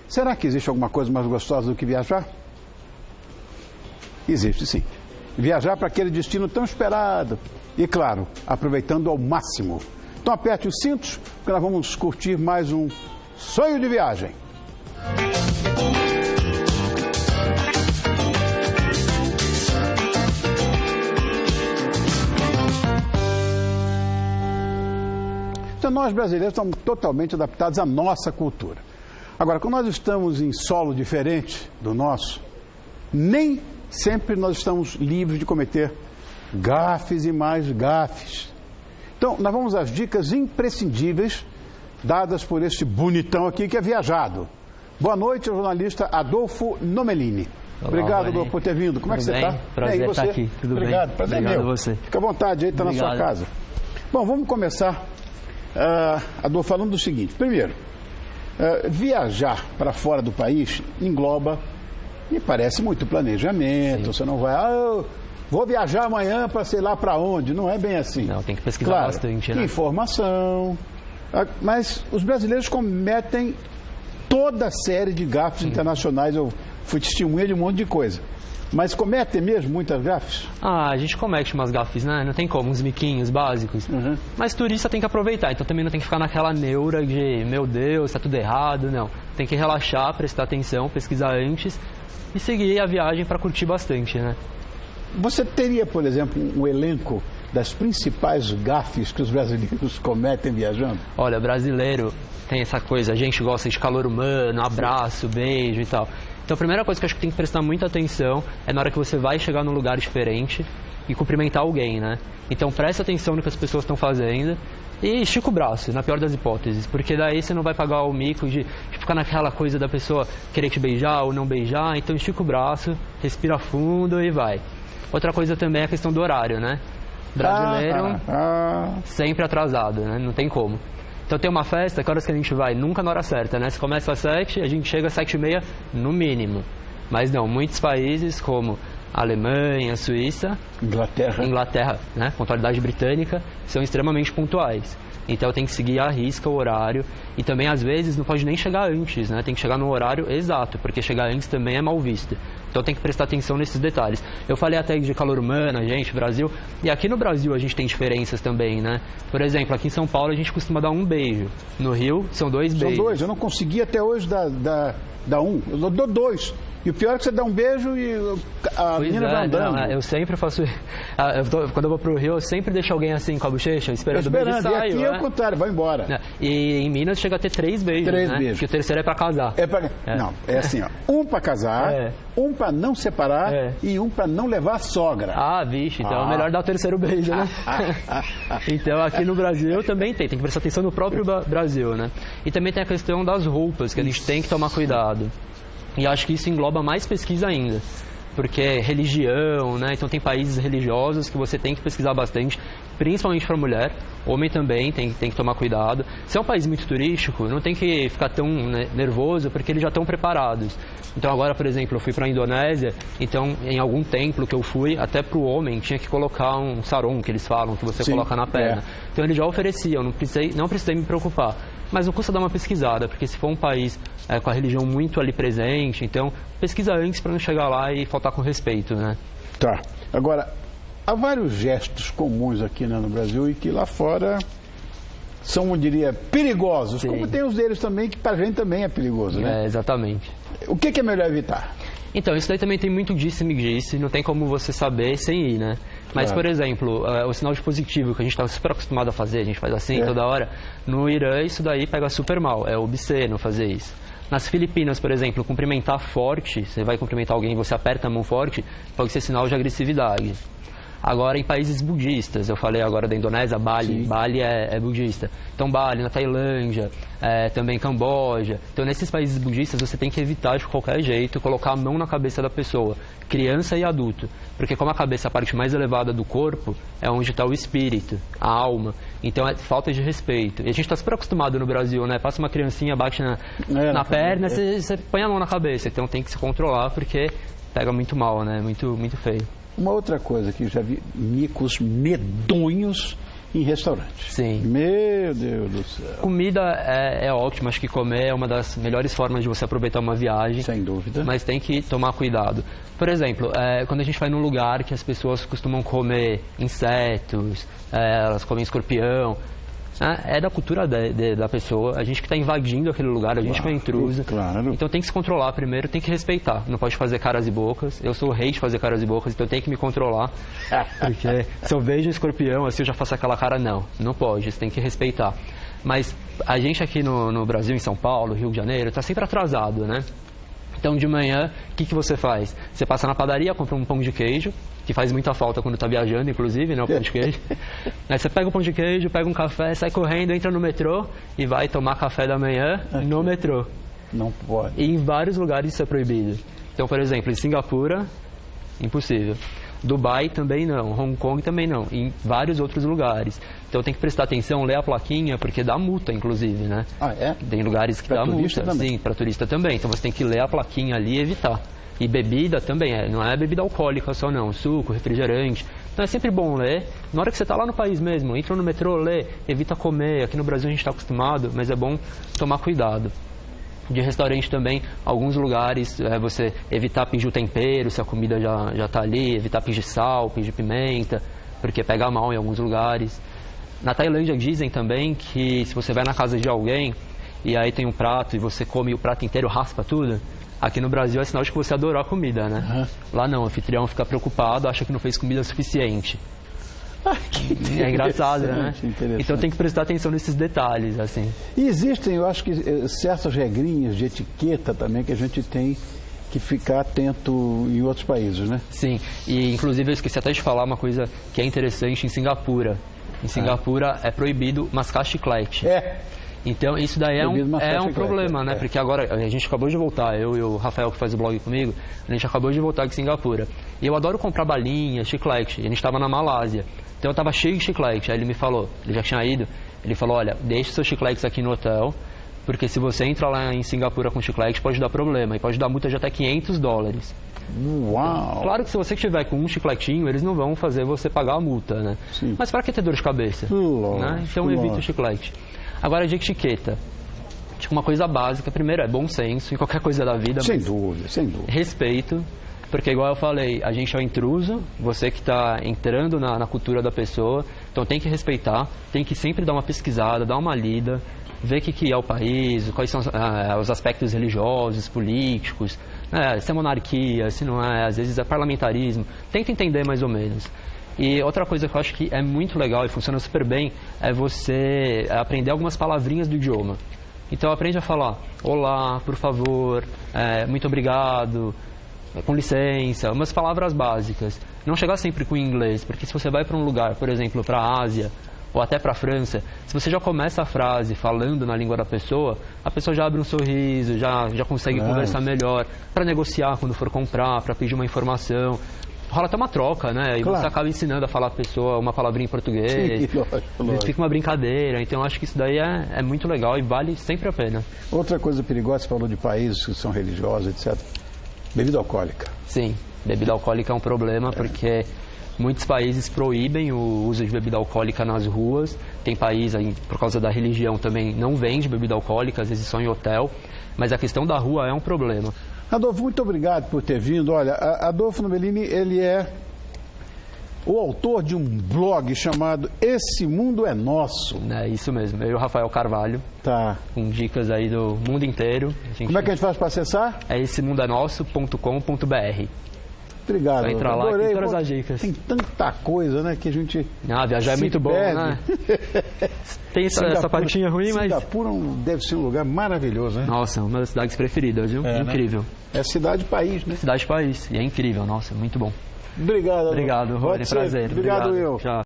Será que existe alguma coisa mais gostosa do que viajar? Existe, sim. Viajar para aquele destino tão esperado. E, claro, aproveitando ao máximo. Então aperte os cintos, porque nós vamos curtir mais um sonho de viagem. Então nós brasileiros estamos totalmente adaptados à nossa cultura. Agora, quando nós estamos em solo diferente do nosso, nem sempre nós estamos livres de cometer gafes e mais gafes. Então, nós vamos às dicas imprescindíveis dadas por este bonitão aqui que é viajado. Boa noite, jornalista Adolfo Nomelini. Olá, obrigado, Adolfo, por ter vindo. Como é que você está? Prazer estar aqui. Tudo bem? Obrigado, prazer Obrigado meu. a você. Fica à vontade aí, está na sua casa. Bom, vamos começar, Adolfo, falando do seguinte. Primeiro, viajar para fora do país engloba, me parece, muito planejamento. Sim. Você não vai, vou viajar amanhã para sei lá para onde. Não é bem assim. Não, tem que pesquisar claro, bastante, né? Informação. Mas os brasileiros cometem toda a série de gafes internacionais. Eu fui testemunha de um monte de coisa. Mas cometem mesmo muitas gafes? A gente comete umas gafes, né? Não tem como, uns miquinhos básicos. Mas turista tem que aproveitar, então também não tem que ficar naquela neura de, meu Deus, tá tudo errado, não. Tem que relaxar, prestar atenção, pesquisar antes e seguir a viagem para curtir bastante, né? Você teria, por exemplo, um elenco das principais gafes que os brasileiros cometem viajando? Olha, brasileiro tem essa coisa, a gente gosta de calor humano, abraço, beijo e tal. Então a primeira coisa que eu acho que tem que prestar muita atenção é na hora que você vai chegar num lugar diferente e cumprimentar alguém, né? Então presta atenção no que as pessoas estão fazendo e estica o braço, na pior das hipóteses, porque daí você não vai pagar o mico de ficar naquela coisa da pessoa querer te beijar ou não beijar. Então estica o braço, respira fundo e vai. Outra coisa também é a questão do horário, né? Brasileiro sempre atrasado, né? Não tem como. Então tem uma festa, que horas que a gente vai? Nunca na hora certa, né? Se começa às 7, a gente chega às 7h30 no mínimo. Mas não, muitos países como Alemanha, Suíça, Inglaterra, né? Pontualidade britânica, são extremamente pontuais. Então tem que seguir à risca o horário e também às vezes não pode nem chegar antes, né? Tem que chegar no horário exato, porque chegar antes também é mal visto. Então tem que prestar atenção nesses detalhes. Eu falei até de calor humano, gente, Brasil, e aqui no Brasil a gente tem diferenças também, né? Por exemplo, aqui em São Paulo a gente costuma dar um beijo. No Rio são 2 beijos. São 2, eu não consegui até hoje dar um, eu dou 2. E o pior é que você dá um beijo e a menina vai andando. Não, eu sempre faço. Quando eu vou pro Rio, eu sempre deixo alguém assim com a bochecha, esperando o beijo e saio. E aqui é o contrário, vai embora. E em Minas chega a ter 3 beijos. 3 né? beijos. Porque o terceiro é pra casar. Não, é assim, ó. Um pra casar, um pra não separar e um pra não levar a sogra. Vixe, então é melhor dar o terceiro beijo, né? Então aqui no Brasil também tem que prestar atenção no próprio Brasil, né? E também tem a questão das roupas, que a gente tem que tomar cuidado. E acho que isso engloba mais pesquisa ainda, porque é religião, né? Então tem países religiosos que você tem que pesquisar bastante, principalmente para mulher, homem também tem que tomar cuidado. Se é um país muito turístico, não tem que ficar tão nervoso, porque eles já estão preparados. Então agora, por exemplo, eu fui para a Indonésia, então em algum templo que eu fui, até para o homem tinha que colocar um sarong, que eles falam, que você coloca na perna. Então eles já ofereciam, não precisei me preocupar. Mas não custa dar uma pesquisada, porque se for um país com a religião muito ali presente, então pesquisa antes para não chegar lá e faltar com respeito, né? Tá. Agora, há vários gestos comuns aqui, né, no Brasil e que lá fora são, eu diria, perigosos. Sim. Como tem os deles também, que para a gente também é perigoso, né? Exatamente. O que é melhor evitar? Então, isso daí também tem muito disse-me-disse, não tem como você saber sem ir, né? Mas, por exemplo, o sinal de positivo, que a gente está super acostumado a fazer, a gente faz assim toda hora, no Irã isso daí pega super mal, é obsceno fazer isso. Nas Filipinas, por exemplo, cumprimentar forte, você vai cumprimentar alguém e você aperta a mão forte, pode ser sinal de agressividade. Agora, em países budistas, eu falei agora da Indonésia, Bali. Sim. Bali é budista. Então, Bali, na Tailândia, também Camboja. Então, nesses países budistas, você tem que evitar de qualquer jeito colocar a mão na cabeça da pessoa, criança e adulto. Porque como a cabeça é a parte mais elevada do corpo, é onde está o espírito, a alma. Então, é falta de respeito. E a gente está super acostumado no Brasil, né? Passa uma criancinha, bate na perna, você põe a mão na cabeça. Então, tem que se controlar, porque pega muito mal, né? Muito, muito feio. Uma outra coisa que eu já vi, micos medonhos em restaurantes. Sim. Meu Deus do céu. Comida é ótima, acho que comer é uma das melhores formas de você aproveitar uma viagem. Sem dúvida. Mas tem que tomar cuidado. Por exemplo, quando a gente vai num lugar que as pessoas costumam comer insetos, elas comem escorpião, é da cultura da pessoa, a gente que está invadindo aquele lugar, a gente que é intruso. Claro. Então tem que se controlar primeiro, tem que respeitar. Não pode fazer caras e bocas. Eu sou o rei de fazer caras e bocas, então eu tenho que me controlar. Porque se eu vejo um escorpião, assim, eu já faço aquela cara, não pode, você tem que respeitar. Mas a gente aqui no Brasil, em São Paulo, Rio de Janeiro, está sempre atrasado, né? Então, de manhã, o que você faz? Você passa na padaria, compra um pão de queijo, que faz muita falta quando está viajando, inclusive, né, o pão de queijo. Aí você pega o pão de queijo, pega um café, sai correndo, entra no metrô e vai tomar café da manhã no metrô. Não pode. E em vários lugares isso é proibido. Então, por exemplo, em Singapura, impossível. Dubai também não, Hong Kong também não, em vários outros lugares. Então tem que prestar atenção, ler a plaquinha, porque dá multa, inclusive, né? Ah, é? Tem lugares que dá multa, sim, para turista também. Então você tem que ler a plaquinha ali e evitar. E bebida também, não é bebida alcoólica só não, suco, refrigerante. Então é sempre bom ler. Na hora que você está lá no país mesmo, entra no metrô, lê, evita comer. Aqui no Brasil a gente está acostumado, mas é bom tomar cuidado. De restaurante também, alguns lugares, você evitar pedir o tempero, se a comida já está ali, evitar pedir sal, pedir pimenta, porque pega mal em alguns lugares. Na Tailândia dizem também que se você vai na casa de alguém e aí tem um prato e você come o prato inteiro, raspa tudo, aqui no Brasil é sinal de que você adorou a comida, né? Lá não, o anfitrião fica preocupado, acha que não fez comida suficiente. É engraçado, né? Então tem que prestar atenção nesses detalhes, assim. E existem, eu acho que, certas regrinhas de etiqueta também que a gente tem que ficar atento em outros países, né? Sim, e inclusive eu esqueci até de falar uma coisa que é interessante em Singapura. Em Singapura é proibido mascar chiclete. Então isso daí é um problema, né? Porque agora a gente acabou de voltar, eu e o Rafael que faz o blog comigo, a gente acabou de voltar de Singapura. E eu adoro comprar balinha, chiclete. E a gente estava na Malásia. Então eu estava cheio de chiclete. Aí ele me falou, ele já tinha ido, ele falou, olha, deixe seus chicletes aqui no hotel, porque se você entra lá em Singapura com chiclete pode dar problema e pode dar multa de até $500. Uau! Claro que se você estiver com um chicletinho, eles não vão fazer você pagar a multa, né? Sim. Mas para que ter dor de cabeça? Né? Então evita o chiclete. Agora de etiqueta. Tipo, uma coisa básica, primeiro é bom senso em qualquer coisa da vida. Sem dúvida, sem dúvida. Respeito, porque igual eu falei, a gente é o intruso, você que está entrando na cultura da pessoa, então tem que respeitar, tem que sempre dar uma pesquisada, dar uma lida, ver o que é o país, quais são os aspectos religiosos, políticos, se é monarquia, se não é, às vezes é parlamentarismo, tenta entender mais ou menos. E outra coisa que eu acho que é muito legal e funciona super bem é você aprender algumas palavrinhas do idioma. Então aprende a falar olá, por favor, muito obrigado, com licença, umas palavras básicas. Não chegar sempre com inglês, porque se você vai para um lugar, por exemplo, para a Ásia ou até para a França, se você já começa a frase falando na língua da pessoa, a pessoa já abre um sorriso, já consegue conversar melhor, para negociar quando for comprar, para pedir uma informação. Rola até uma troca, né? E você acaba ensinando a falar a pessoa uma palavrinha em português. Sim, lógico. Fica uma brincadeira. Então, acho que isso daí é muito legal e vale sempre a pena. Outra coisa perigosa, você falou de países que são religiosos, etc. Bebida alcoólica. Sim, bebida alcoólica é um problema porque muitos países proíbem o uso de bebida alcoólica nas ruas. Tem país, aí, por causa da religião, também não vende bebida alcoólica, às vezes só em hotel. Mas a questão da rua é um problema. Adolfo, muito obrigado por ter vindo. Olha, Adolfo Novellini, ele é o autor de um blog chamado Esse Mundo é Nosso. É isso mesmo, eu e o Rafael Carvalho. Tá. Com dicas aí do mundo inteiro. Como é que a gente faz para acessar? É essemundanosso.com.br. Obrigado. Vai entrar lá, tem todas as dicas. Tem tanta coisa, né, que a gente... viajar é muito bom, né? Tem essa partinha ruim, mas... Singapura deve ser um lugar maravilhoso, né? Nossa, uma das cidades preferidas, viu? Incrível. Né? É cidade-país, né? Cidade-país. E é incrível, nossa, muito bom. Obrigado, Adolfo. Obrigado, Rony, prazer. Obrigado, eu. Tchau.